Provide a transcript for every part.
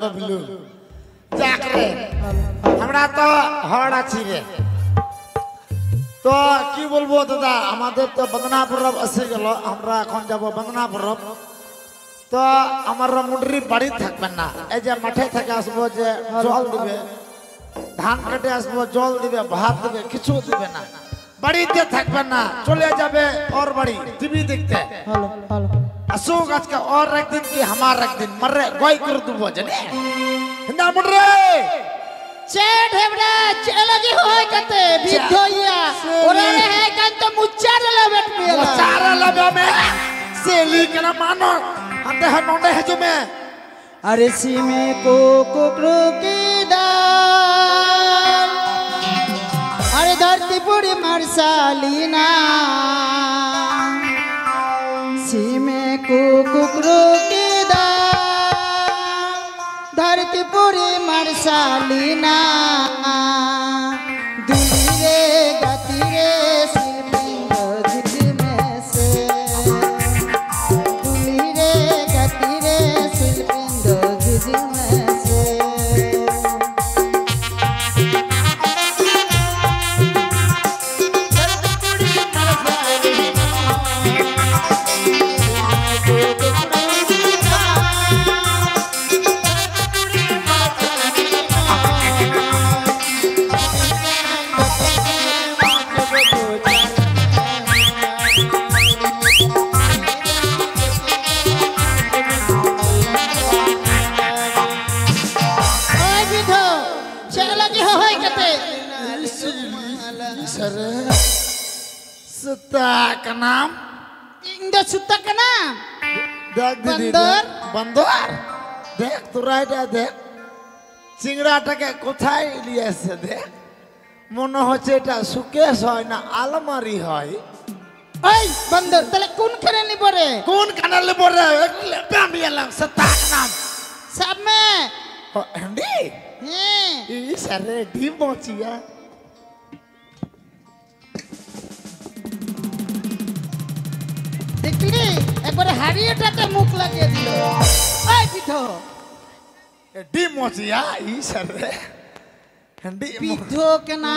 बबलू जाक रे हमरा तो हड़ आछि रे तो की बोलबो दादा আমাদের তো বন্দনা পরব এসে গেল আমরা এখন যাব বন্দনা পরব তো আমার মুন্ডরি বাড়ি থাকবে না এই যে মাঠে থেকে আসবো যে জল দিবে ধান কাটে আসবো জল দিবে ভাত দিবে কিছু দিবে না বাড়িতে থাকবে না চলে যাবে ওর বাড়ি টিভি দেখতে हेलो हेलो अशोक आज का और एक दिन की हमारा एक दिन मर्रे गोई कर दू जने हिंदा मुंडरे चेड हेबड़ा चलगी होय कते बिधोइया ओरे है कान तो मुच्चार लबेट में मुच्चार लबे में सेली कना मानो अंदे है नोंडे है जो में अरे सीमे को कुकरू की दाल अरे धरती पूरी मरसालीना सीमे को कुकरू की दाल धरती पूरी मरसालीना दुली रे गति रे सिरपिंग जिद में से दुली रे गति रे सिरपिंग जिद में से सुता का नाम इंदा सुता का नाम देख दीदी बंदर बंदर देख तू राइट है देख চিংড়াটাকে কোথায় নিয়ে এসে দেখ মনে হচ্ছে এটা সুকেশ হয় না আলমারি হয় ওই বন্দর তাহলে কোনখানে নিব রে কোন কানাল নিব রে আমি এলাম সত্তা নাম सब में হ্যান্ডি हैं ই সারে ডিম পৌঁছিয়া देखली एक बार हाड़ियाटाते मुख লাগিয়ে দিল ওই বিধো ডিম পৌঁছিয়া ই সারে হ্যান্ডি বিধো के ना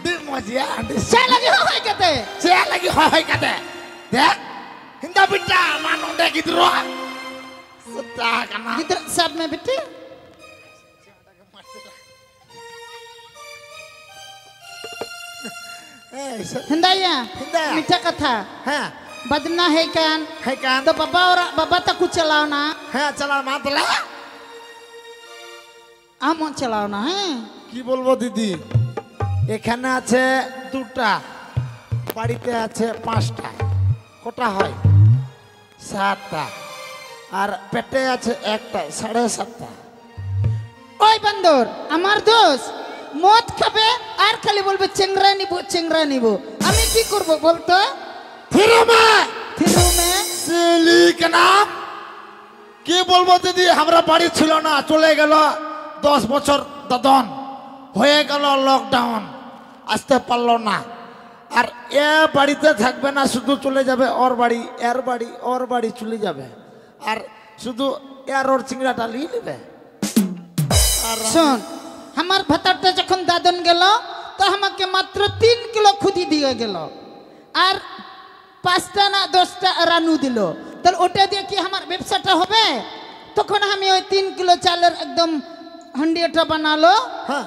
ডিম পৌঁছিয়া হ্যান্ডি চা লাগি হয় কতে চা লাগি হয় কতে দেখ হিন্দা বিটা মানুন্ডে গিদ্রো सत्ता का नाम इधर सब में बेटे हिंदाया हिंदाया मीठा कथा हाँ बदना है कान तो बाबा तक कुछ चलाओ ना हाँ चला मातला आम चलाओ ना है কি বলবো দিদি এখানে আছে দুটা বাড়িতে আছে পাঁচটা কটা হয় সাতটা আর পেটে আছে একটা 7.5টা ওই বন্দর আমার দোষ মদ খাবে আর খালি বলবে চেংরা নিব আমি কি করব বলতো ফিরো মে সেলি কে নাম কি বলবো দিদি আমরা বাড়ি ছিল না চলে গেল 10 বছর দাদন হয়ে গেল লকডাউন আসতে পারলো না আর এ বাড়িতে থাকবে না শুধু চলে যাবে ওর বাড়ি এর বাড়ি ওর বাড়ি চলে যাবে আর শুধু এর ওর চিংড়াটা নিয়ে নেবে শোন আমার ভাতারটা যখন দাদন গেল তো আমাকে মাত্র 3 কিলো খুদি দিয়ে গেল আর 5টা না 10টা রানু দিল তাহলে ওটা দিয়ে কি আমার ব্যবসাটা হবে তখন আমি ওই 3 কিলো চালের একদম হান্ডিটা বানালো হ্যাঁ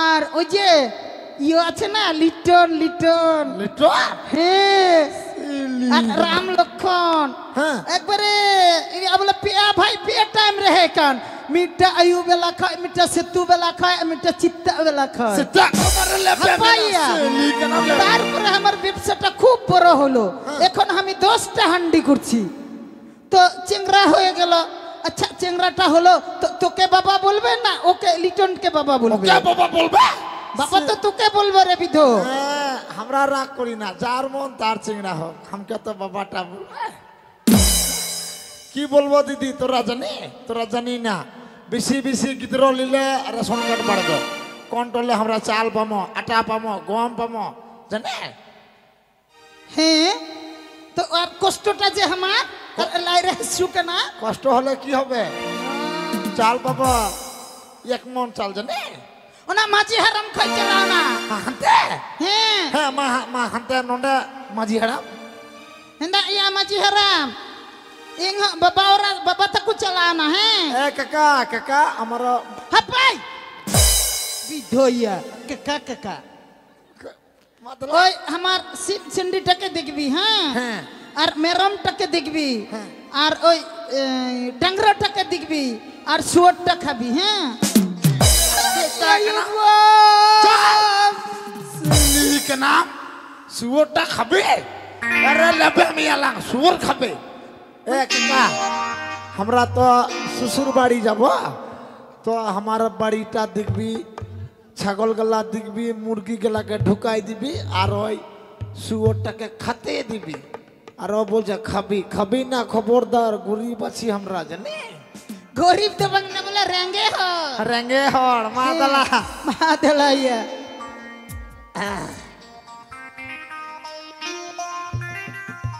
আর ওই যে ইয়ে আছে না লিটন হ্যাঁ আর রাম লক্ষণ হ্যাঁ একবারে বলে পিয়া ভাই পিয়া টাইম রহে কান মিঠা আয়ু বেলা খায় মিঠা সেতু বেলা খায় মিঠা চিত্তা বেলা খায় সেটা কমারে লেবে সেলি কে নাম তারপরে আমার ব্যবসাটা খুব বড় হলো এখন আমি 10টা হান্ডি করছি তো চিংড়া হয়ে গেল আচ্ছা চিংড়াটা হলো তো তোকে বাবা বলবে না ওকে লিটনকে বাবা বলবে ওকে বাবা বলবে বাবা তো তোকে বলবে রে বিধো আমরা রাগ করি না যার মন তার চিংড়া হোক हमके तो বাবাটা বলবে কি বলবো দিদি তোরা জানি না বেশি বেশি গিদ্র লিলে রেশন কার্ড বাড়বে কন্ট্রোলে আমরা চাল পামো আটা পামো গম পামো জানে হ্যাঁ তো আর কষ্টটা যে আমার লাইরে সুকে না কষ্ট হলে কি হবে চাল পাবো 1 মন চাল জানে ওনা মাঝি হারাম খাই চালাও না হাতে হ্যাঁ হ্যাঁ মা হাতে নন্ডা মাঝি হারাম হেন্দা ইয়া মাঝি হারাম ইং বাবা তাকু চালাও না হ্যাঁ কাকা আমার হাপাই বিধইয়া কাকা ওই আমার সিন্ডিটাকে দেখবি হ্যাঁ হ্যাঁ আর মেরমটাকে দেখবি হ্যাঁ। আর ওই ডাংরাটাকে দেখবি আর শুয়োরটা খাবি হ্যাঁ के नाम सुअरटा खाबे अरे लेबे मियालांग सुअर खाबे ए काका हमरा तो ससुर बाड़ी जाबो तो हमारा बाड़ीटा देखबी छागल गला देखबी मुर्गी गला के ढुकाई दिबी और ओई सुअरटा के खाते दिबी और बोल जा खाबी ना खबरदार गरीब अछि हमरा जाने गरीब तो बंगना बोला रेंगे हड़ मादला ये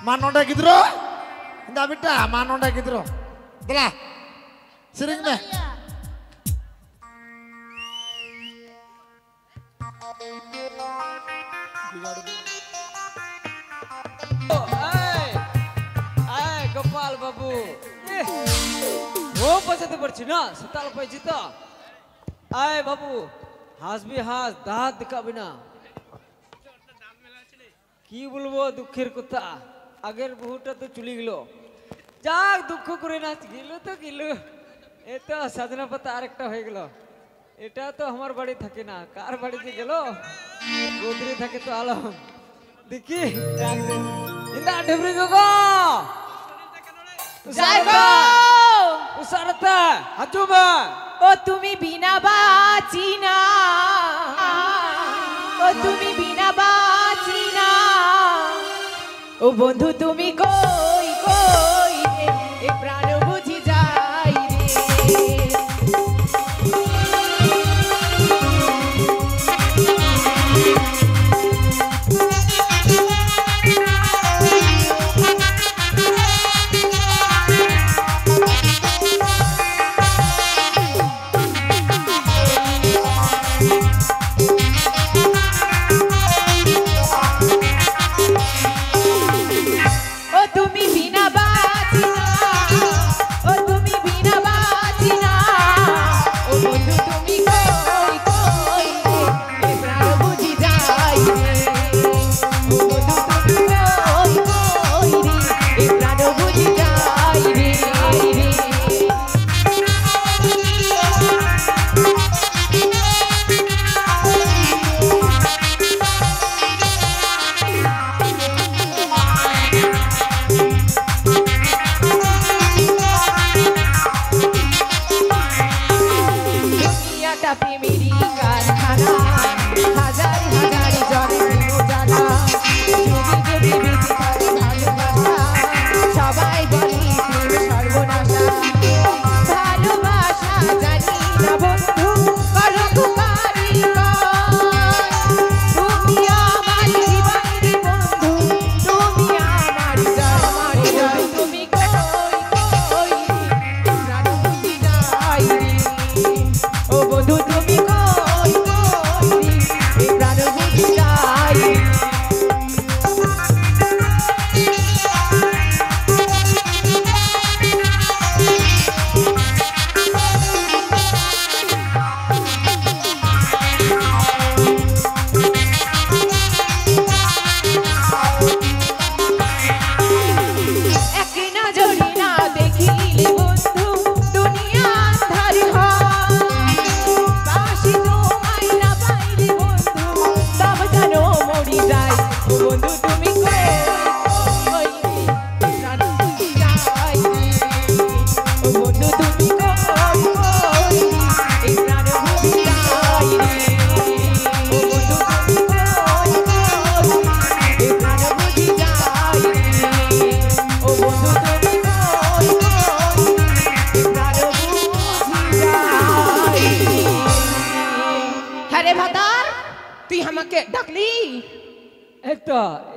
मानोडा गिद्रो इंदा बेटा मानोडा गिद्रो दला सिरिंग में गोपाल बाबू वो बजाते पड़ছি না সতাল পাইছি তো আয় বাবু হাসবি হাস দাঁত দেখাবি না কি বলবো দুঃখের কথা আগের বহুটা তো চলে গেল যাক দুঃখ করে না গেল তো গেল এ তো সাজনা পাতা আরেকটা হয়ে গেল এটা তো আমার বাড়ি থাকে না কার বাড়িতে গেল গোদরে থাকে তো আলম দেখি ইন্দা ঢেবরি গো উসারতা হাজুবা ও তুমি বিনা বাঁচি না ও তুমি বিনা বাঁচি না ও বন্ধু তুমি কই কই রে এ প্রাণ বুঝি যাই রে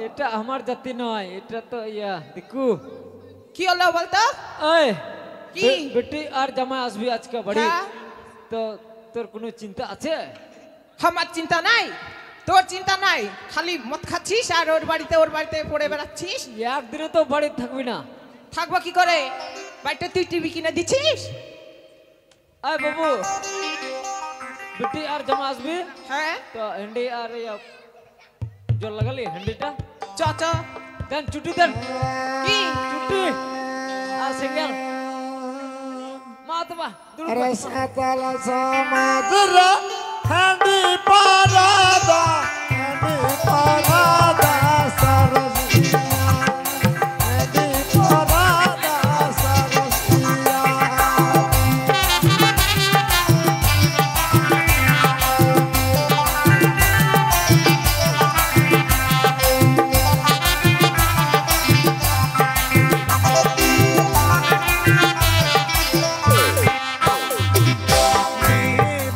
এটা আমার জাতি নয় এটা তো ইয়া দেখু কি হলো বলতো ওই কি? বেটি আর জামাই আসবি আজকে বাড়ি হ্যাঁ। তো তোর কোনো চিন্তা আছে? আমার চিন্তা নাই, তোর চিন্তা নাই, খালি মদ খাচ্ছিস আর ওর বাড়িতে পড়ে বেড়াচ্ছিস। একদিনে তো বাড়ি থাকবি না। থাকবো কি করে? বাড়িতে তুই টিভি কিনে দিচ্ছিস? আয় বাবু, বেটি আর জামাই আসবি হ্যাঁ, তো হ্যান্ডি আর জল লাগালি হ্যান্ডিটা চ চ। দেন ছুটি দেন কি? ছুটি আর সিঙ্গেল মা তোমা अरे सातल समादरा हंडी पारादा सरसिया हंडी पारादा सरसिया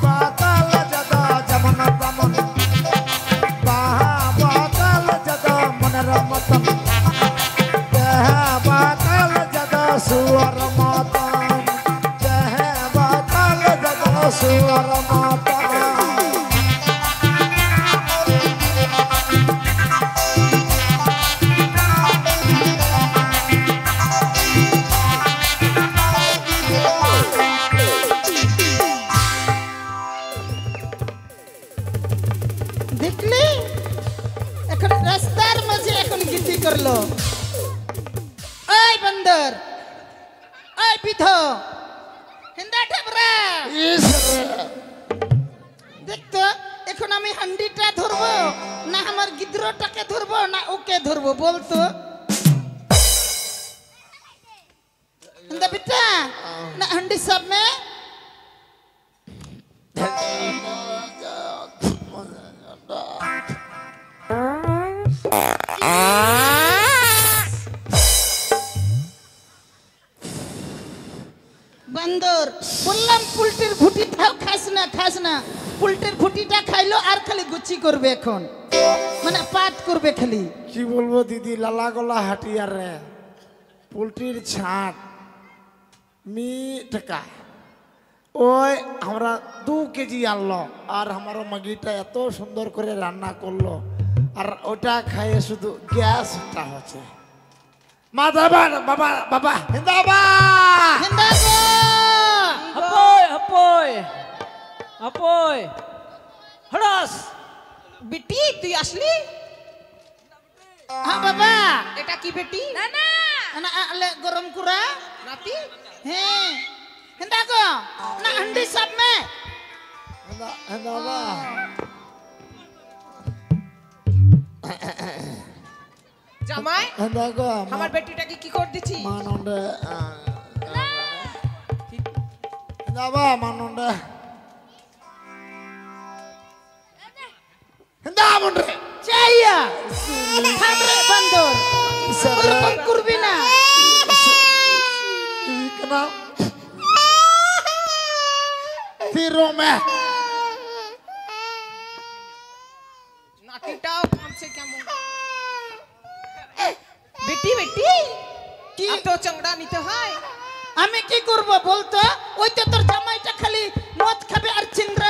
बातल जदा जमन तमन बाहा बातल जदा मन रमतन जह बातल जदा सुवर मातन जह बातल जदा सुवर मातन দেখলি এখন রাস্তার মাঝে এখন গীতি করলো। ওই বন্দর, ওই বিধ হিন্দা ঠেবরা, দেখতো এখন আমি হান্ডিটা ধরবো না আমার গিদ্রটাকে ধরবো না ওকে ধরবো বলতো? হিন্দা বিটা না হান্ডি সব মে বান্দর বললাম পুলটির ভুটিটাও খাস না পুলটির ভুটিটা খাইলো আর খালি গুচি করবে এখন, মানে পাট করবে খালি। কি বলবো দিদি, লালা গলা হাটিয়ার রে পোলট্রির ছাট টাকা ওই আমরা 2 কেজি আনলো আর আমার মাগিটা এত সুন্দর করে রান্না করলো আর ওটা খাইয়ে শুধু গ্যাসটা হচ্ছে। মা বাবা বাবা বাবা হিন্দাবাদ হিন্দাবাদ। হাপই হাপই হাপই হড়াস বেটি তুই আসলি? হ্যাঁ বাবা, এটা কি বেটি? না আলে গরম কুরা নাতি? হ্যাঁ হিন্দা গো না হান্ডি সব মে হিন্দাবাদ জামাই, হিন্দাবাদ আমার বেটিটাকে কি করে দিচ্ছি? মানন্ডে হিন্দাবাদ মানন্ডে হিন্দাবাদ রে চাইয়া খাবরে বান্দর ওরকম করবি না। কেনা তিরো মে নাতিটাও কাঁদছে কেমন। বেটি কি? এত চাংড়া নিতে হয়? আমি কি করব বলতো? ওই তো তোর জামাইটা খালি মদ খাবে আর চিংড়া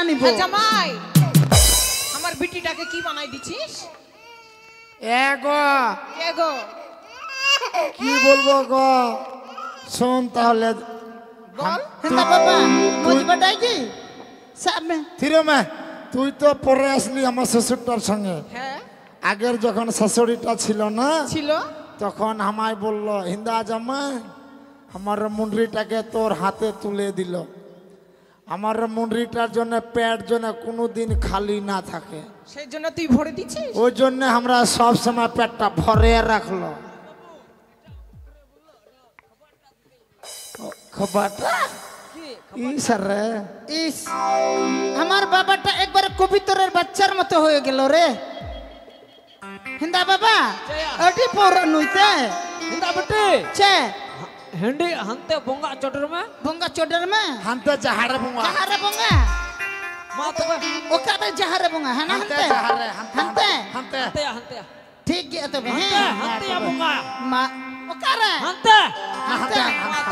নিব হ্যাঁ, জামাই আমার বেটিটাকে কি বানাই দিছিস? এগো কে গো? কি বলবো গো, শোন তাহলে বল। হিন্দা বাবা মজবা ডাইজি সব মে থিরো মে তুই তো পরে আসলি আমার শ্বশুরটার সঙ্গে। হ্যাঁ আগের যখন শাশুড়িটা ছিল না ছিল। তখন আমায় বলল হিন্দা জামাই আমার মুন্ডরিটাকে তোর হাতে তুলে দিল। আমার মুন্ডরিটার জন্য পেট জন্য কোনোদিন খালি না থাকে, সেই জন্য তুই ভরে দিছিস? ওই জন্য আমরা সব সময় পেটটা ভরে রাখলো। খবরটা ইস রে ইস আমার বাবাটা একবার কবিতরের বাচ্চার মতো হয়ে গেল রে। হিন্দা বাবা ওটি পর নুইতে হিন্দা বেটি চে হ্যান্ডি হানতে বঙ্গা চটর মে বঙ্গা চোডর মে হানতে চাহারে বুঙা জাহারে বঙ্গা মা তোমা ওকাতে জাহারে বঙ্গা হ্যাঁ না হানতে হানতে চাহারে হানতে হানতে হানতে হানতে ঠিক গিয়ে তবে হ্যাঁ হানতে বঙ্গা মা Okare. Hante. Hante.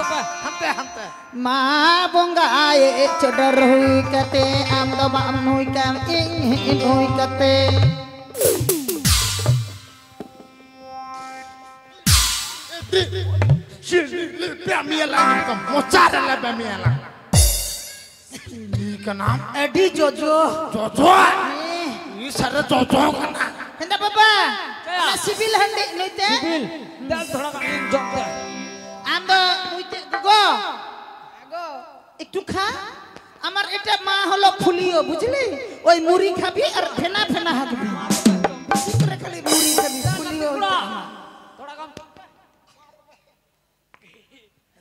Apa? Hante, hante. Ma bonga aye cedar hui kate am do ba am hui kam ing hui kate. Bamialang kamu, mocar lah bamialang. Ini kan nam Edi Jojo. Jojo. Ini sada Jojo kan. Henda baba. Kaya? Na sibil handi nuite. Bil. Dan thoda kami jok deh. Ando nuite go. একটু খা আমার এটা মা হলো polio বুঝলি ওই মুড়ি খাবি আর ফেনা ফেনা হাঁকবি বেশি করে খালি মুড়ি খাবি ফুলিও Thoda kam.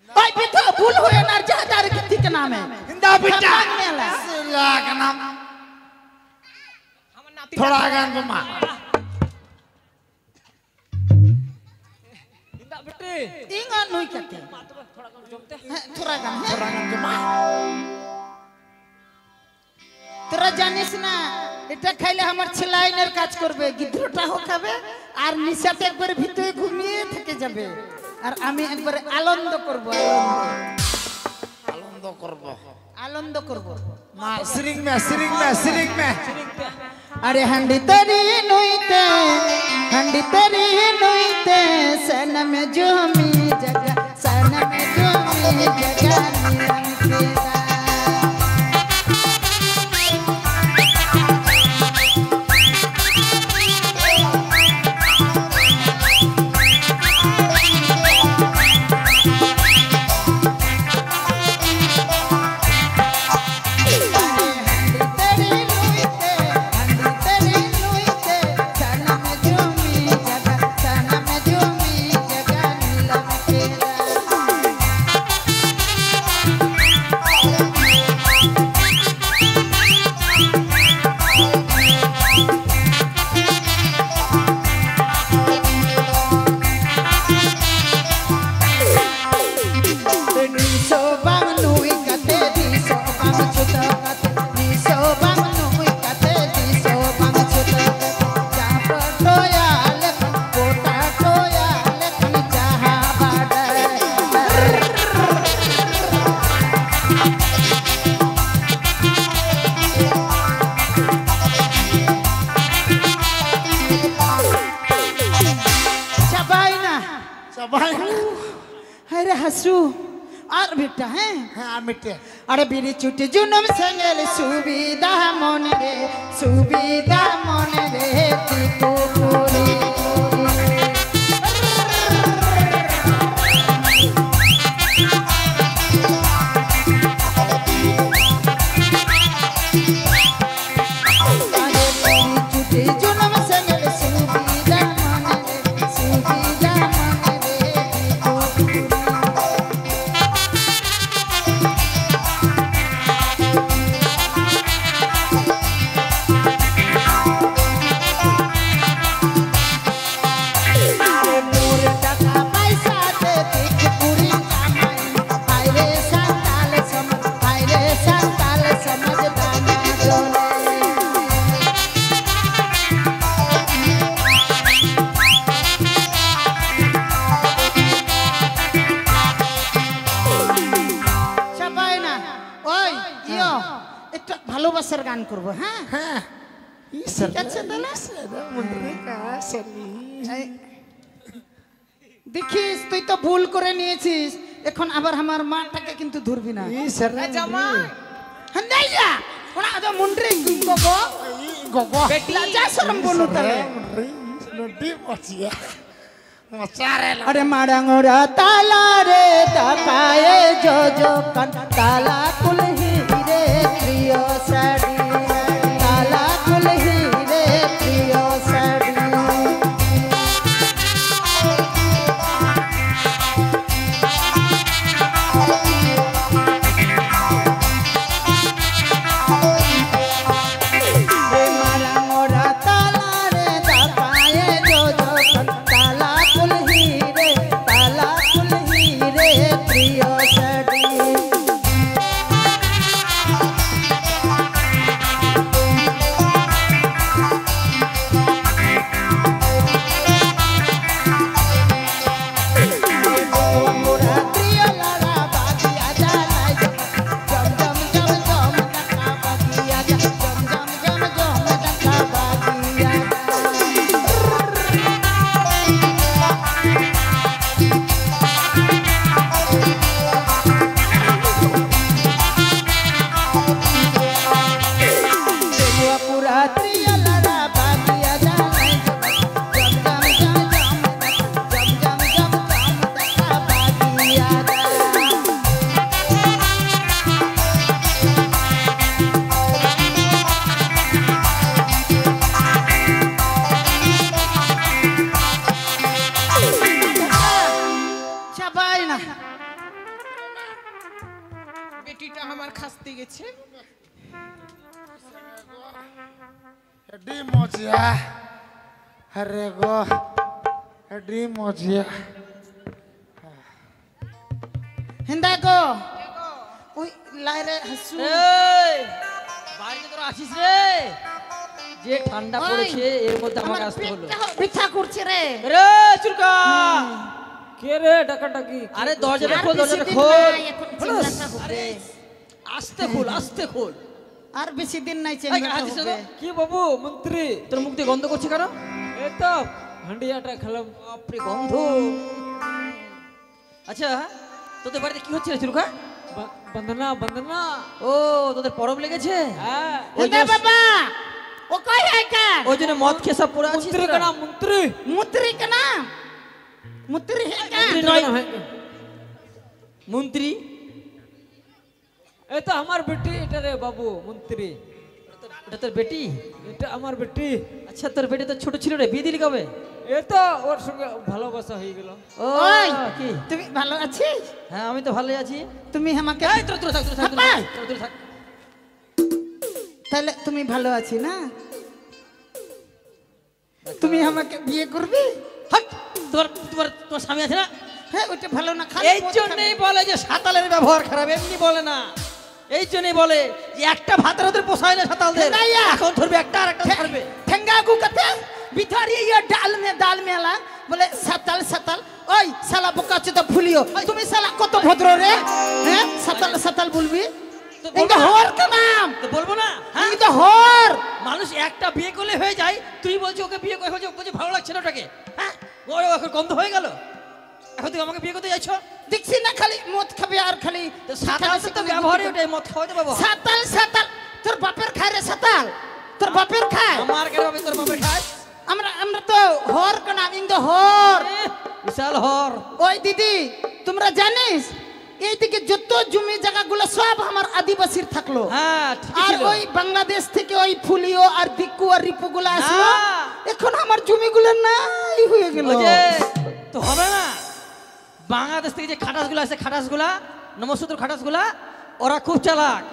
ওই বেটা ভুল হয়ে না যা তার কিতি কে নামে Indah bita. মেলা Sila kan nam. Thoda kan cuma. Indah bete. ইঙ্গা নই কাতে Thoda kam jok deh. হ্যাঁ তোরা গান Thoda kan cuma. তোরা জানিস না এটা খাইলে আমার ছেলাইনের কাজ করবে গিদ্রটাও খাবে আর নিশাতে একবার ভিতরে ঘুমিয়ে থেকে যাবে আর আমি একবার আনন্দ করব Alondo korbo. আনন্দ করব Ma sering me, sering me, sering me. अरे हंडी तेरी नुईते सन में जो मी जगा सन में जो मी जगा नीलम तेरा अरे हसू और बेटा है हाँ मिट्टे. अरे बिरी चुटी जुनम संगल सुविधा मन रे तिको पूरी अरे बिरी चुटी जुनम संगल सुविधा मन रे तिको पूरी ভালোবাসার গান করব হ্যাঁ हाँ. ঠিক আছে তাহলে দেখিস তুই তো ভুল করে নিয়েছিস এখন আবার আমার মাটাকে কিন্তু ধরবি না জামা হ্যাঁ নাই যা ওনা তো মুন্ডরে গগো Gogo. লজ্জা শরম বনু তালে Nanti masih ya. Macare lah. अरे मारंगोरा ताला रे ताकाए जो जो कन ताला कुल हीरे प्रियो साड़ी ताला कुल हीरे प्रियो साड़ी रे मारंगोरा ताला रे ताकाए जो जो कन ताला कुल हीरे प्रियो साड़ी এডি মজিয়া আরে গো এডি মজিয়া হেন্দা গো ওই লাইরে হাসু এই বাড়িতে তোরা আসিস রে, যে ঠান্ডা পড়েছে এর মধ্যে আমাকে আসতে হলো। পিঠা করছে রে রে চুরকা, কে রে ডাকাডাকি? আরে দরজাটা খোল, দরজাটা খোল। আরে আস্তে খোল, আস্তে খোল। আর বেশি দিন নাই এই, চেঙ্গাটা হাতিস হবে। তো? কি বাবু মন্ত্রী? তোর মুখ দিয়ে গন্ধ করছে কেন? এই তো হান্ডিয়াটা খেলাম। বাপরে গন্ধ। আচ্ছা তোদের বাড়িতে কি হচ্ছে রে চুরকা? বন্দনা বন্দনা। ও তোদের পরব লেগেছে, হ্যাঁ ওই হেন্দা জন্য- বাবা ও কই হয় কেন ওই জন্য মদ খেয়ে সব পড়ে আছিস মন্ত্রী তোরা? কানা মন্ত্রী। মুত্রি কেন মুত্রি হে কেন মন্ত্রী নয়, মন্ত্রী। এই তো আমার বেটি এটা রে বাবু মন্ত্রী। এটা তোর বেটি? এটা আমার বেটি। আচ্ছা তোর বেটি তো ছোট ছিল রে, বিয়ে দিলি কবে? এই তো ওর সঙ্গে ভালোবাসা হয়ে গেল। ও ওই কি? তুমি ভালো আছিস হ্যাঁ আমি তো ভালোই আছি। তুমি আমাকে এই তোরা তোরা থাক, তোরা থাক, তোরা হাপ্পাই! থাক, তোরা থাক। তাহলে তুমি ভালো আছি না? তুমি আমাকে বিয়ে করবে? হাট! তোমার তোমার তোমার স্বামী আছে না? হ্যাঁ ওটা ভালো না খালি এই জন্যই বলে যে সাতালের ব্যবহার খারাপ, এমনি বলে না। এই জন্যই বলে যে একটা ভাতের ওদের পোষায় না সাতালদের। ঠেঙ্গাইয়া! এখন ধরবে একটা আর একটা ধরবে। ठेंगा को कहते बिथारी ये दाल में ला बोले सतल सतल ओई साला बोका चुदा फुलियो तुम्हें साला কত ভদ্র রে হ্যাঁ সতল সতল বলবি তো এটা বলবো না। হর কা নাম তো বলবো না? হ্যাঁ? এটা হর মানুষ একটা বিয়ে করলে হয়ে যায়, তুই বলছিস ওকে বিয়ে করে হয়েছে, বলছিস ভালো লাগছে না ওটাকে। হ্যাঁ ওর এখন গন্ধ হয়ে গেল, এখন তুই আমাকে বিয়ে করতে যাচ্ছ? দেখছি না খালি মদ খাবে আর খালি তো সাতালদের তো ব্যবহারই ওটাই, মদ খাওয়াতে ব্যবহার। সতল সতল তোর বাপের খায় রে সতল তোর বাপের খায় আমার কেন হবে তোর বাপের খাস? আমরা আমরা তো হর কা নাম ইং হর বিশাল হর। ওই দিদি তোমরা জানিস এইদিকে যত জমি জায়গাগুলো সব আমার আদিবাসীর থাকলো হ্যাঁ ঠিক আর ছিল। ওই বাংলাদেশ থেকে ওই ফুলিও আর দিকু আর রিপুগুলো আসলো না। এখন আমার জমিগুলো নাই হয়ে গেল ওই যে তো হবে না, বাংলাদেশ থেকে যে খাটাসগুলো আছে, খাটাসগুলা নমস্কার খাটাসগুলা ওরা খুব চালাক।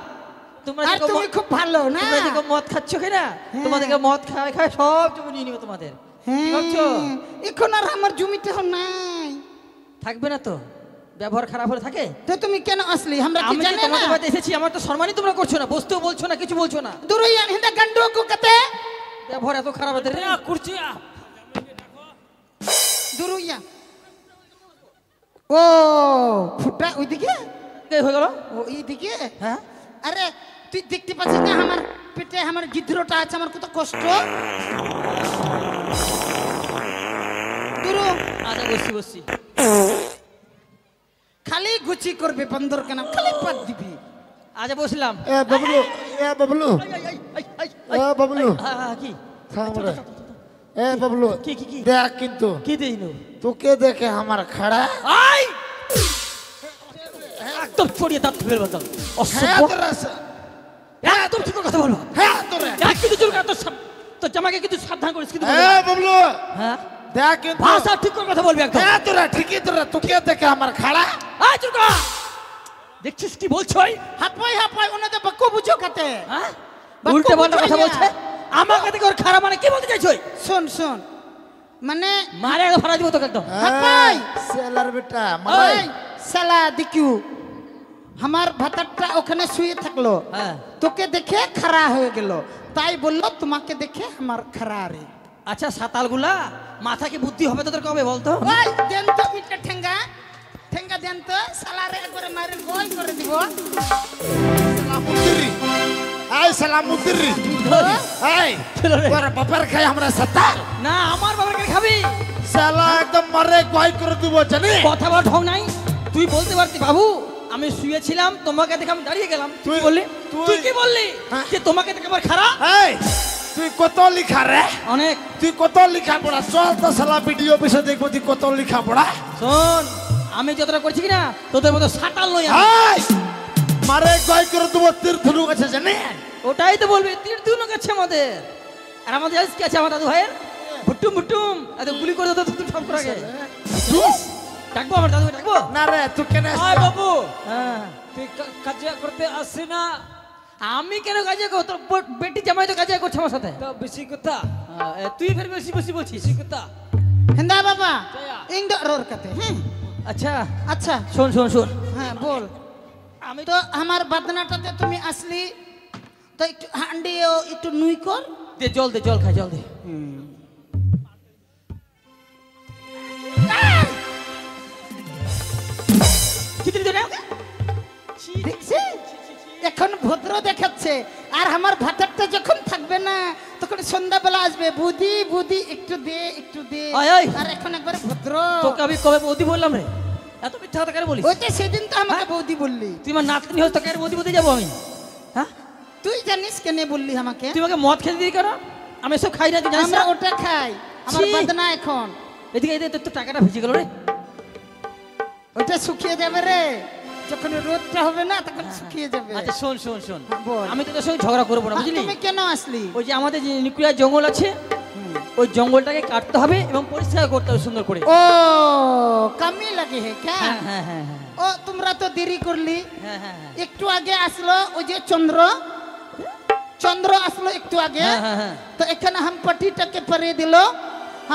তোমরা আর যেরকম তুমি খুব ভালো না তোমরা যেরকম মদ খাচ্ছ কিনা, তোমাদেরকে মদ খায় খায় সব জমি নিয়ে নিবে তোমাদের। কি ভাবছো? হ্যাঁ এখন আর আমার জমিটা নাই থাকবে না তো, ব্যবহার খারাপ হলে থাকে। তো তুমি কেন আসলি আমরা কি আমি যে জানি না তোমাদের বাড়িতে এসেছি, আমার তো সম্মানই তোমরা করছো না, বসতেও বলছো না, কিছু বলছো না। দুরইয়া হিন্দা গন্ডো কো কতে ব্যবহার এত খারাপ হতে রে। কুর্চি দুরইয়া ও ফুটা ওইদিকে কে হয়ে গেল? ও এইদিকে হ্যাঁ আরে তুই দেখতে পাচ্ছিস না আমার পেটে আমার গিদ্রটা আছে আমার কত কষ্ট দুরু আচ্ছা বসছি বসছি। খালি গুচি করবে বন্দর কেন খালি পাত দিবি আচ্ছা বসলাম। এ বাবলু এ বাবলু এ বাবলু কি থাম রে এ বাবলু কি কি কি দেখ কিন্তু কি দিন? তোকে দেখে আমার খাড়া আই একদম ছড়িয়ে দাঁত ফেলবো তো। হ্যাঁ অসভ্য, তোরা একদম ঠিক কথা বলবো। হ্যাঁ তোরা এক কিন্তু জোর করে তো জামাকে কিন্তু সাবধান করিস কিন্তু। এ বাবলু হ্যাঁ দেখ কিন্তু ভাষা ঠিক করে কথা বলবি একদম। হ্যাঁ তোরা ঠিকই তোরা তোকে দেখে আমার খাড়া আয় চুরকা, দেখছিস কি বলছো? হাত পাই ওনাদের বাক্য বুঝো কাতে হ্যাঁ বাক্য উল্টে পাল্টা কথা বুঝাইয়া। বলছে আমাকে দেখে ওর খারাপ মানে কি বলতে চাইছো? শোন শোন মানে মারে আগে ফাড়া দিব তোকে একদম। হাপাই সেলার বেটা ওই মারাই সালা দিকিউ আমার ভাতারটা ওখানে শুয়ে থাকলো হ্যাঁ তোকে দেখে খাড়া হয়ে গেল তাই বললো তোমাকে দেখে আমার খাড়া রে আচ্ছা সাতালগুলা মাথা কি বুদ্ধি হবে তোদের কবে বলতো? ওই দেন তো মিটা ঠেঙ্গা ঠেঙ্গা দেন তো সালারে একবারে মারে গোল করে দিব সালামুদ্দিরি আই সালামুদ্দিরি এই তোর বাপের খাই আমরা সত্তা না আমার বাবাকে খাবি, সালা একদম মারে কয় করে দিব জানি কথা বলা ঢং নাই। তুই বলতে পারতি বাবু আমি শুয়েছিলাম তোমাকে দেখে আমি দাঁড়িয়ে গেলাম, তুই তুই- বললি তুই- তুই কি বললি হ্যাঁ। যে তোমাকে দেখে আমার খারাপ? এই তুই কত লিখা রে অনেক। তুই কত লিখা পড়া চল তো সালা ভিডিও অফিসে দেখবো তুই কত লিখা পড়া শোন আমি যতটা করছি কিনা তোদের মতো সাতাল নই আমি। এই মারে কয় করে দিব তীর্থলু আছে জানি ওটাই তো বলবি তীর দুনো গেছে আমাদের, আর আমাদের জানিস কি আছে আমার দাদু ভাইয়ের ভুট্টুম ভুট্টুম এত গুলি করে দিত তুই সব করে আগে। ডাকবো আমার দাদু ডাকবো? না রে তুই কেন আয় বাবু হ্যাঁ তুই কাজিয়া করতে আসছি না আমি কেন কাজে করব? তোর বেটি জামাই তো কাজে করছে আমার সাথে। তো বেশি কথা তুই ফের বেশি বেশি বলছিস। বেশি কথা হেন্দা বাবা জয়া। ইং দো রোর কাতে হ্যাঁ আচ্ছা আচ্ছা শোন শোন শোন, হ্যাঁ বল। আমি তো আমার বাদনাটাতে তুমি আসলি তো একটু হান্ডিও একটু নুই কর। দে জল, দে জল, খাই জল দে। কি দিলি তোরা? দেখছি এখন ভদ্র দেখাচ্ছে, আর আমার ভাতারটা যখন থাকবে না তখন সন্ধ্যাবেলা আসবে, বুদ্ধি বুদ্ধি একটু দে একটু দে, আয়, আয়। আর এখন একবার ভদ্র। তোকে আমি কবে বৌদি বললাম রে? এত মিথ্যা কথা কেন বলিস? ওইটা সেদিন তো আমাকে হ্যাঁ? বৌদি বললি। তুই আমার নাতনি হস, তোকে আর বৌদি বলতে যাবো আমি? হ্যাঁ, তুই জানিস কেন বললি আমাকে? তুই আমাকে মদ খেতে দিলি কেন? আমি সব খাই না, তুই জানিস আমরা না? ওটা খাই, আমার ছি। বাদনা এখন এদিকে এদিকে তোর টাকাটা ভিজে গেল রে। ওটা শুকিয়ে যাবে রে, যখন রোদটা হবে না তখন শুকিয়ে যাবে। আচ্ছা শোন শোন শোন, হ্যাঁ, বল। আমি তোদের সঙ্গে ঝগড়া করবো না, আর বুঝলি? তুমি কেন আসলি? ওই যে আমাদের যে নিকুড়িয়া জঙ্গল আছে, ওই জঙ্গলটাকে কাটতে হবে এবং পরিষ্কার করতে হবে সুন্দর করে। ও কামি লাগে হে ক্যা? হ্যাঁ হ্যাঁ হ্যাঁ হ্যাঁ ও তোমরা তো দেরি করলি। হ্যাঁ হ্যাঁ হ্যাঁ একটু আগে আসলো ওই যে চন্দ্র, চন্দ্র আসলো একটু আগে। হ্যাঁ, হ্যাঁ, হ্যাঁ। তো এখানে হাম পটিটাকে পরে দিল,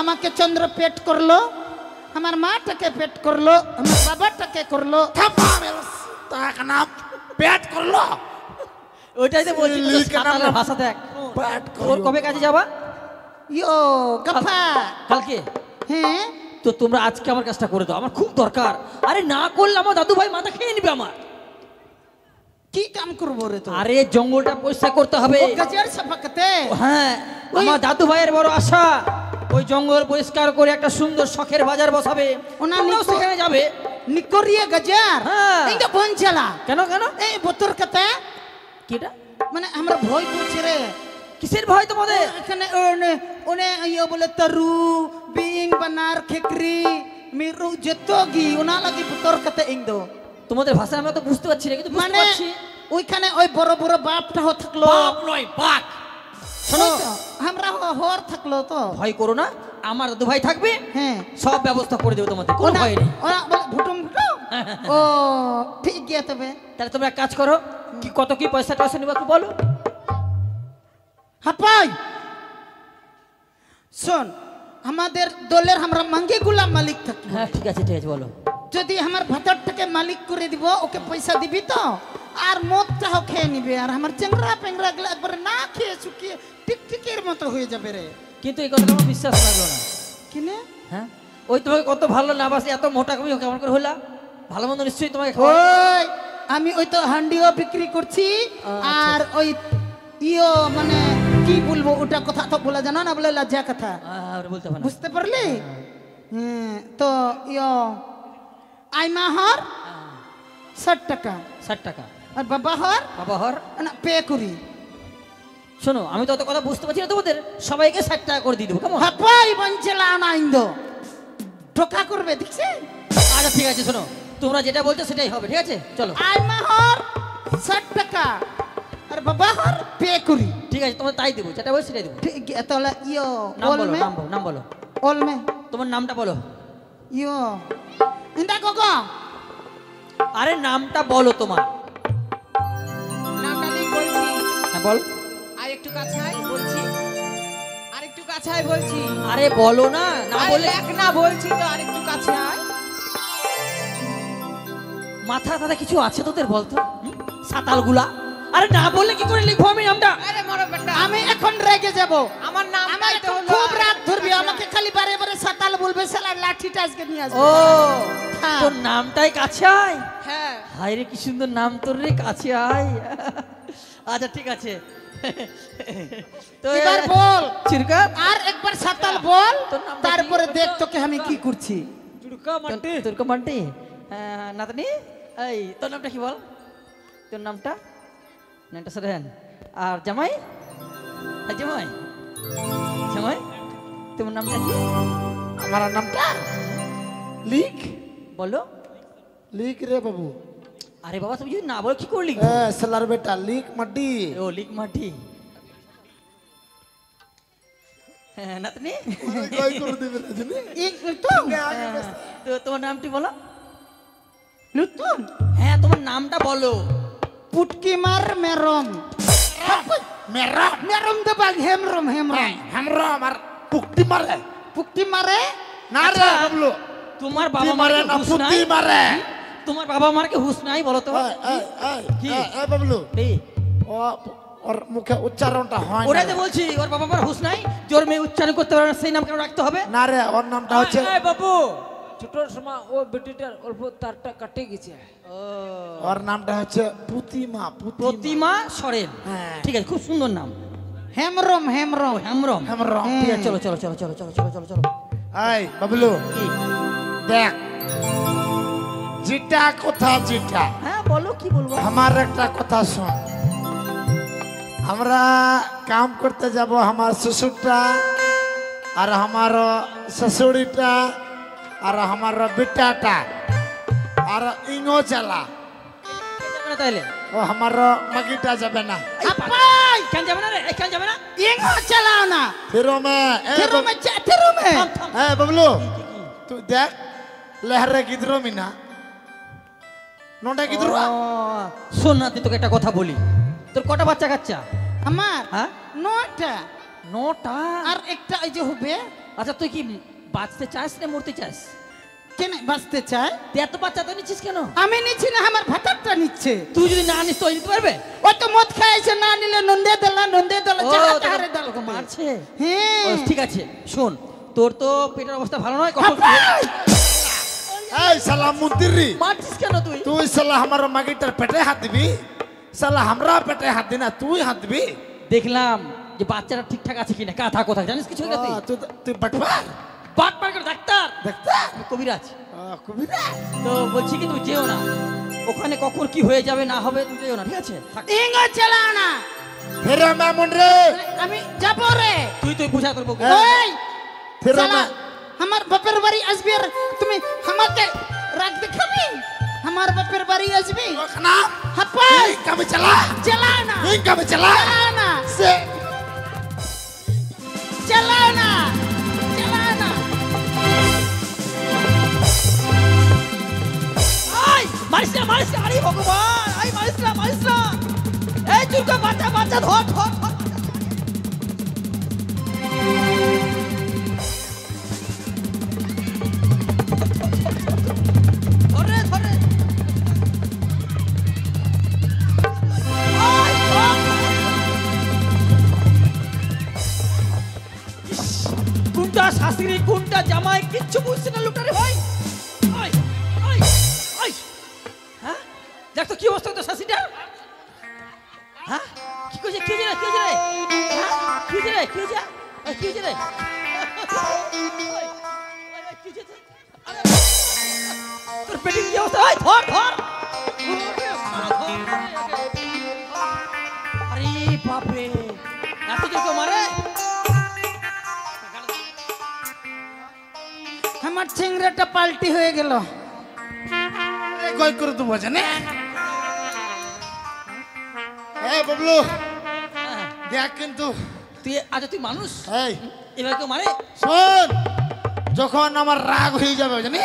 আমাকে চন্দ্র পেট করলো, আমার মাটাকে পেট করলো, আমার বাবাটাকে করলো। থাপা মেরে তাক নাম পেট করলো। ওইটাই তো বলছি, তোদের লিখে নাম সাঁওতালের ভাষা দেখ। পেট তোর করলো। কবে কাজে যাবা? ইয়ো গাফা। কালকে? হ্যাঁ তো তোমরা আজকে আমার কাজটা করে দাও, আমার খুব দরকার। আরে না করলে আমার দাদু ভাই মাথা খেয়ে নিবে আমার। কি কাম করবো রে তো? আরে জঙ্গলটা পরিষ্কার করতে হবে। ও গজের সাফাকতে। হ্যাঁ, আমার দাদু ভাইয়ের বড় আশা ওই জঙ্গল পরিষ্কার করে একটা সুন্দর শখের বাজার বসাবে, ওনা তোমরাও নিকো- সেখানে যাবে। নিকরিয়ে গজার। হ্যাঁ। এই তো বঞ্চলা। কেন কেন? এই বতর কতে কিটা? মানে আমরা ভয় করছি রে। কিসের ভয় তোমাদের? এখানে ওনে ওনে ইয়ে বলে তরু বিং বানার খেকরি মিরু জতগি ওনা লাগি বতর কতে ইংদো। তোমাদের ভাষা আমরা তো বুঝতে পারছি না, কিন্তু বুঝতে মানে পারছি। ওইখানে ওই বড় বড় বাপটা থাকলো। বাপ নয় বাঘ। শোনো, ওই তো, আমরা হর থাকলো তো। ভয় করো না, আমার দাদু ভাই থাকবে, হ্যাঁ সব ব্যবস্থা করে দেবো তোমাদের, কোনো ওনা ভয় নেই। ওনা বলে ভুটুম ভুটুম। ও ঠিক গিয়া তবে তাহলে তোমরা এক কাজ করো, কি কত কি পয়সা টয়সা নিবা একটু বলো। হাপাই শোন, আমাদের দলের আমরা মাঙ্গে গুলা মালিক থাকি। হ্যাঁ ঠিক আছে ঠিক আছে, বলো। যদি আমার ভাতারটাকে মালিক করে দিব, ওকে পয়সা দিবি তো, আর মদটাও খেয়ে নিবে, আর আমার চেংরা পেংরা গুলো একবারে না খেয়ে শুকিয়ে টিকটিকের মতো হয়ে যাবে রে। কিন্তু এই কথাটা আমার বিশ্বাস লাগলো না। কিনে হ্যাঁ, ওই তোমাকে কত ভালো না বাসে, এত মোটা কমি কেমন করে হলা? ভালো মন্দ নিশ্চয়ই তোমাকে খাওয়ায়। ওই আমি ওই তো হান্ডিও বিক্রি করছি, আর ওই ইয়ো মানে কি বলবো ওটা কথা তো বলা জানো না, বলে লজ্জা কথা, আর বলতে হবে না। বুঝতে পারলি? হ্যাঁ তো ইয়ো আইমা হর 60 টাকা, 60 টাকা। আর বাবা হর বাবা হর, না পে করি। শোনো আমি তো অত কথা বুঝতে পারছি না, তোমাদের সবাইকে 60 টাকা করে দিয়ে দেবো, কেমন? হাপাই বঞ্চলা না ইন্দো ঠোকা করবে দেখছি। আচ্ছা ঠিক আছে, শোনো তোমরা যেটা বলছো সেটাই হবে, ঠিক আছে চলো। আইমা হর 60 টাকা, আর বাবা হর পে করি। ঠিক আছে, তোমার তাই দেবো, যেটা বলছো সেটাই দেবো। ঠিক তাহলে ইয়ো নাম ওল বলো, মে নাম বলো, নাম বলো, ওল মে তোমার নামটা বলো। ইয়ো ইন্দা কোকো আরে নামটা বলো তোমার। নামটা লিখ বলছি। হ্যাঁ বল। আর একটু কাছে আয় বলছি, আর একটু কাছে আয় বলছি। আরে বলো না, না আরে বলে দেখ না বলছি তো, আর একটু কাছে আয়। মাথা তাতে কিছু আছে তোদের বলতো, সাতালগুলা? আরে না বললে কি করে লিখবো আমি নামটা? আরে মরো বেটা, আমি এখন রেগে যাব। আমার নাম আমার তো হলো খুব রাগ ধরবি, আমাকে খালি বারে বারে সাতাল বলবে, শালা লাঠিটা আজকে নিয়ে আসবে। ও হ্যাঁ। তোর নামটাই কাছে আয়। হ্যাঁ হায় রে কি সুন্দর নাম তোর রে, কাছে আয়। আচ্ছা ঠিক আছে, তো এবার বল, চিরকা আর একবার সাতাল বল, তোর নামটা কি? তারপরে দেখ তোকে আমি কি করছি। চুড়কা মাটি তোর কমান্টি নাতনি, এই তোর নামটা কি বল? তোর নামটা নামটা সরেন। আর জামাই, এই জামাই, জামাই তোমার নামটা কি? আমার নামটা লিখ বলো। লিখ রে বাবু। আরে বাবা তুমি যদি না বলো কি করলি? সেলার বেটা লিখ মাটি। ও লিক মাটি। হ্যাঁ নাতনি, কই করে দিবে না জানি। তো তোমার নামটি বলো। লুতুন হ্যাঁ তোমার নামটা বলো। পুটকি মার মেরম। মেরম মেরম দে বাঘ হেমরম হেমরম হেমরম আর পুক্তি মারে পুক্তি মারে না রে বাবলু তোমার পুক্তি বাবা মারে মারে না হুঁশ পুক্তি নাই মারে তোমার বাবা মার কি হুঁশ নাই বলো তো কি? বাবলু এই, ও ওর মুখে উচ্চারণটা হয় ওরাই না তো বলছি ওর বাবা মার হুঁশ নাই জোর মেয়ে উচ্চারণ করতে পারে না সেই নাম কেন রাখতে হবে না রে ওর নামটা হচ্ছে এই বাবু ছোটর সময় ও বেটিটার অল্প তারটা কাটে গেছে ওর নামটা হচ্ছে পুতিমা প্রতিমা সরেন হ্যাঁ। ঠিক আছে খুব সুন্দর নাম হেমরম হেমরম হেমরম হেমরম ঠিক আছে চলো চলো চলো চলো চলো চলো চলো চলো এই বাবলু কি? দেখ যেটা কথা যেটা হ্যাঁ বলো কি বলবো আমার একটা কথা শোন আমরা কাম করতে যাব আমার শ্বশুরটা আর আমার শাশুড়িটা আর আমার বেটাটা আর ইঙো চালা যাবে না তাইলে ও আমার মাগিটা যাবে না আপাই কেন যাবে না রে এই কেন যাবে না ইঙ্গো চালাও না ফিরোমে থেরুমে থেরুমে থাম, থাম। বাবলু তুই দেখ লেহরে গিদ্রো মিনা নোটা গিদ্রো ও, শোন না তুই তোকে একটা কথা বলি তোর কটা বাচ্চা কাচ্চা আমার হ্যাঁ 9টা 9টা আর একটা এই যে হবে আচ্ছা তুই কি বাঁচতে চাস না মরতে চাস কেন বাঁচতে চায় তুই এত বাচ্চা তো নিচ্ছিস কেন আমি নিচ্ছি না আমার ভাতারটা নিচ্ছে তুই যদি না নিস তো নিতে পারবে ও তো মদ খাইছে না নিলে নন্দে দিলা ও, যাহা তোকে- তাহারে দাল তোকে মারছে হ্যাঁ ও, ঠিক আছে শোন তোর তো পেটের অবস্থা ভালো নয় কখন আপাই এই সালা মুদিরি মারছিস কেন তুই তুই সালা আমার মাগিটার পেটে হাত দিবি সালা আমরা পেটে হাত দি না তুই হাত দিবি দেখলাম যে বাচ্চাটা ঠিকঠাক আছে কিনা কাঁথা কোথায় জানিস কিছু হয়ে গেছে তুই বাটবার বাট পার করে ডাক্তার দেখতে আমি কবিরাজ কবিরা তো বলছি কি তুমি যেও না ওখানে কখন কি হয়ে যাবে না হবে তুমি যেও না ঠিক আছে থাক। ইঙ্গো চালাও না ফেরো মামুন রে আমি যাব রে তুই বুঝা তোর বউকে। ওই ফেরো শালা, মা আমার বাপের বাড়ি আসবি আর তুমি আমাকে রাগ দেখাবি আমার বাপের বাড়ি আসবি না হাপাই কামে চালা চালাও না এই কামে চালা চালাও না সে চালাও না চালাও না আই মারিস না আরে ভগবান আই মারিস না এই দুটো বাচ্চা ধর ধরে আই ধর। ইস, কোনটা শাশুড়ি কোনটা জামাই কিচ্ছু বুঝছে না লোকটারে ভাই আই হ্যাঁ দেখ তো কি অবস্থা তো শাশুড়িটা হ্যাঁ কি কইছে রে হ্যাঁ কি হইছে রে কি হইছে রে কি হইছে আরে, তোর পেটে কি অবস্থা ধর আরে বাপরে এত জোর মারে আমার চিংড়াটা পাল্টি হয়ে গেল কই করে দেবো জানে এই বাবলু দেখ কিন্তু তুই মানুষ এই এবার কেউ মারে শোন যখন আমার রাগ হয়ে যাবে জানি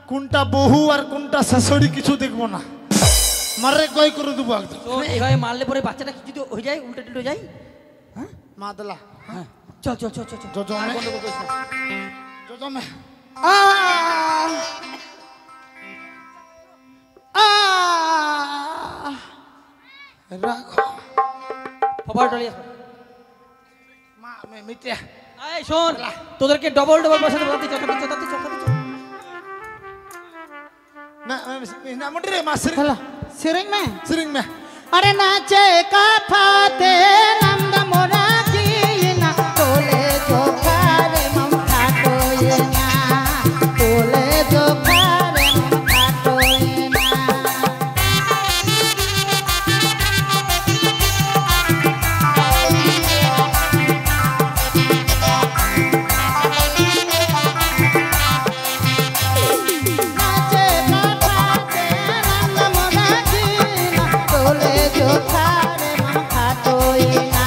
কোনটা বহু আর কোনটা শাশুড়ি কিছু দেখবো না মারে কই করে দেবো একদম তো এভাবে মারলে পরে বাচ্চাটা কি যদি হয়ে যায় উল্টে টুল্টে যায় হ্যাঁ মাদলা হ্যাঁ চল যোজো আর মে গন্ডগোল করিস না। যোজো মে আহ! আহ! রাখো খবর টলি আসবে মা মে মিটে এই শোন তোদেরকে ডবল পয়সা দেবো তাতে চল না মুন্ডরে মাসির হলো সিরিং মে সিরিং মে अरे नाचे का फाते नंद मोरा की ना तोले जो खारे ममता टोये ना तोले जो खारे ममता टोये ना नाचे का फाते नंद मोरा की ना तोले जो खारे ममता टोये ना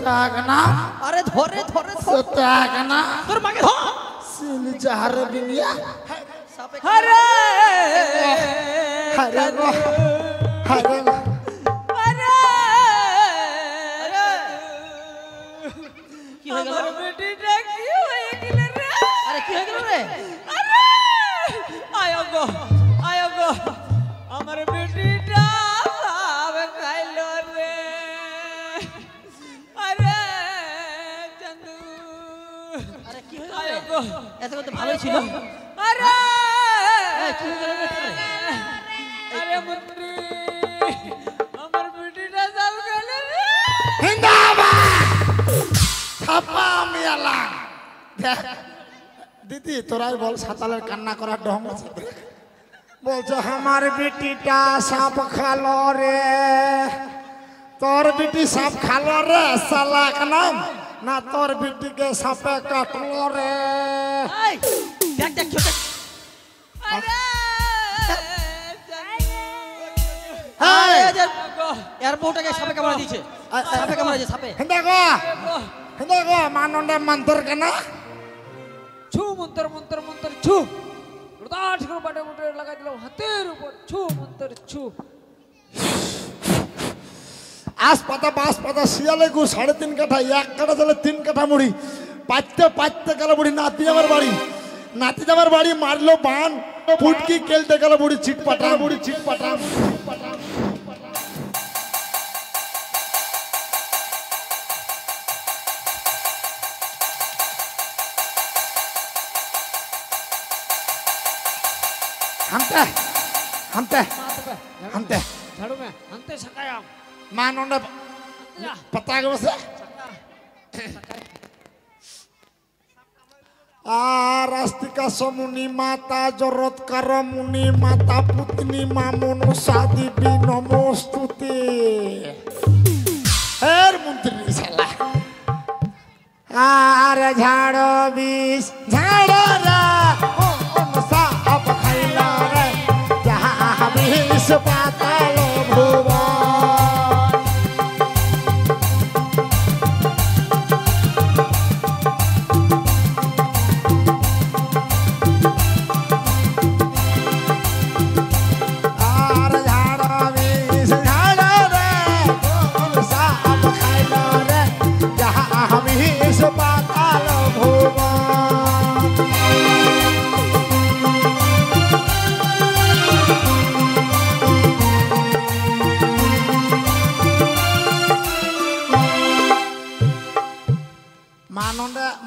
সেটাগনা আরে ধরে ধরে ধর। সেটাগনা তোর মাকে ধর। সিল জাহার বিনিয়া সাপে আরে হারে গো হারে গো আরে কি হয়ে গেল? আমার বেটিটা কি হয়ে গেল রে? আরে কি হয়ে গেল রে? আরে আয় গো আমার বেটিটা সাপ খাইলো রে। আরে চন্দু আরে কি হয়ে আয় গেল গো রে? এত কথা ভালোই ছিল। আরে কি হয়ে গেল রে তোর? আরে মন্ত্রী আমার বেটিটা সাপ খাইলো রে। জিন্দাবাদ ছাপা মিয়ালা দেখ দিদি তোরাই বল সাতালের কান্না করার ঢং আছে বলছো আমার বেটিটা সাপ খালো রে তোর বেটি সাপ খালো রে সালা নাম না তোর বেটিকে সাপে কাটলো রে এই দেখ দেখ ছোট। আরে এই, এর বউটাকে সাপে কামড়ে দিয়েছে। সাপে কামড়ে দিয়েছে সাপে। হিন্দা গো মানন্ডে মন্তর কেনা ছু মন্তর মন্তর মন্তর ছু রুদাস করে বাটে মুটে লাগাই দিলাম হাতের উপর ছু মন্তর ছু। আস পাতা বাস পাতা শিয়ালে গু 3.5 কাঠা 1 কাঠা দিলে 3 কাঠা মুড়ি পাইতে পাইতে গেল বুড়ি নাতি আমার বাড়ি নাতি আমার বাড়ি মারলো বান ফুটকি কেলতে গেল বুড়ি চিটপাটা বুড়ি চিটপাটা হামতে হামতে হামতে झाड़ू में अंते सकाया মানন্ডে पता के बसे आस्तिका समुनि माता जरत कर मुनि माता पुतनी मामन सादी बी नमस्तुते हेर मंत्री साला आरे झाड़ो बीस झाड़ो रे ओ साप खाइला रे जहाँ बीस पातालो भुवन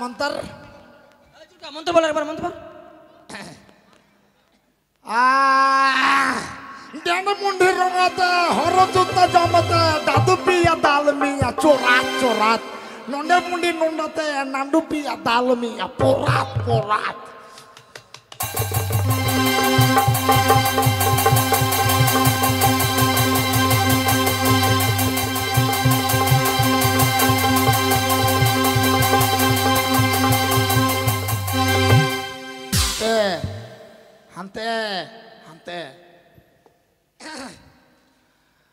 मंत्र মন্ত্র বল একবার মন্ত্র বল। मुंडी रंगाते हरजुता जमते दादू पिया दाल मिया चोरात चोरात नोंडे मुंडी नोंडते नांडू पिया दाल मिया पोरात पोरात हंते हंते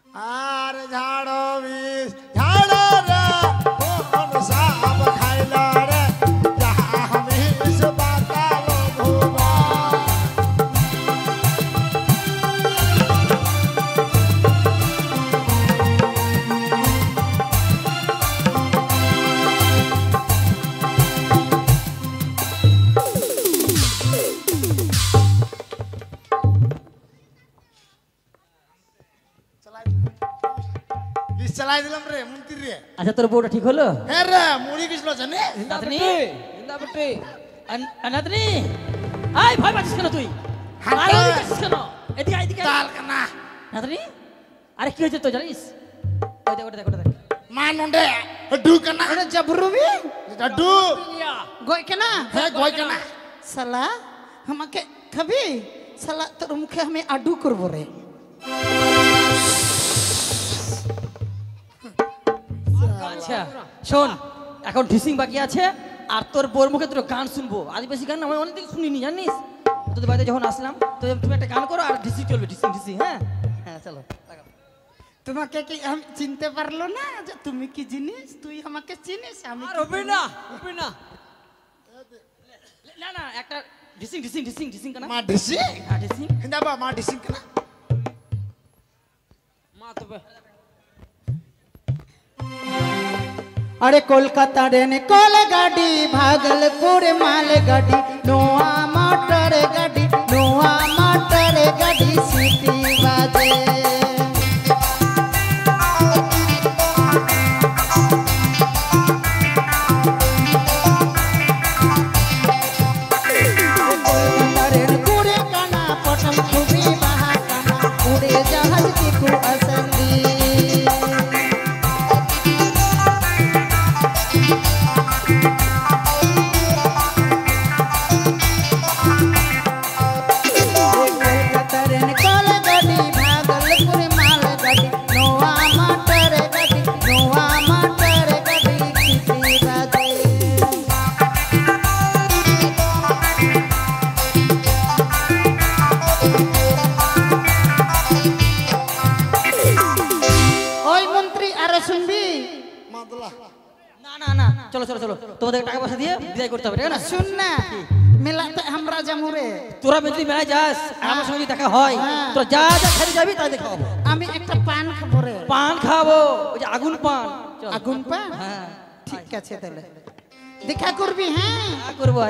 आरे झाड़ो बीस झाड़ो रे कौन साप खाइला रे जहाँ हम इस बातालो भुवन चलाई दिलम रे मुंती रे আচ্ছা তোর বউটা ঠিক হলো? हे रे मुड़ी किसलो जाने নাতনি इंदा बेटे নাতনি আয় ভয় পাচ্ছিস কেন তুই? হাঁটা। আয় পাচ্ছিস কেন? এদিকে আয়, এদিকে আয়। ताल कना নাতনি আরে কি হয়েছে তো জানিস? ওই দেখ ওটা দেখ ওটা দেখ। मानुंडे डू कना ওরে জবরুবি डू গয় কেনা है गोय कना সালা আমাকে খাবি সালা তোর মুখে আমি আডু করবো রে আচ্ছা শোন এখন ঢিসিং বাকি আছে আর তোর বোর মুখে তোর গান শুনবো। আদিবাসী গান আমি অনেক দিন শুনিনি জানিস। তোদের বাড়িতে যখন আসলাম তো তুমি একটা গান করো আর ঢিসিং চলবে ঢিসিং ঢিসিং। হ্যাঁ হ্যাঁ চলো লাগাও। তোমাকে কি আমি চিনতে পারলো না যে তুমি কি জিনিস? তুই আমাকে চিনিস? আমি আর হবে না, হবে না। না না একটা ঢিসিং ঢিসিং ঢিসিং ঢিসিং কেন মা ঢিসি হ্যাঁ ঢিসিং হিন্দাবা মা ঢিসি কেনা মা তবে अरे कोलकाता रेन कोल गाड़ी भागलपुर माल गाड़ी नोआ मोटर गाड़ी सीटी बाजे कोलकाता रेन कुड़े काना पटम खूबी बहा काना उड़े जहाज की को असली না না না চলো চলো চলো তোমাদের টাকা পয়সা দিয়ে বিদায় করতে হবে ঠিক আছে सुन ना मेलाते हमरा जमुरे তোরা যদি মেলায় যাস আমার সঙ্গে যদি দেখা হয় তোরা যা যা খালি যাবি তাই দেখাবো আমি একটা পান খাবো রে পান খাবো ওই যে আগুন পান চল। আগুন পান হ্যাঁ ঠিক আছে তাহলে দেখা করবি হ্যাঁ করবো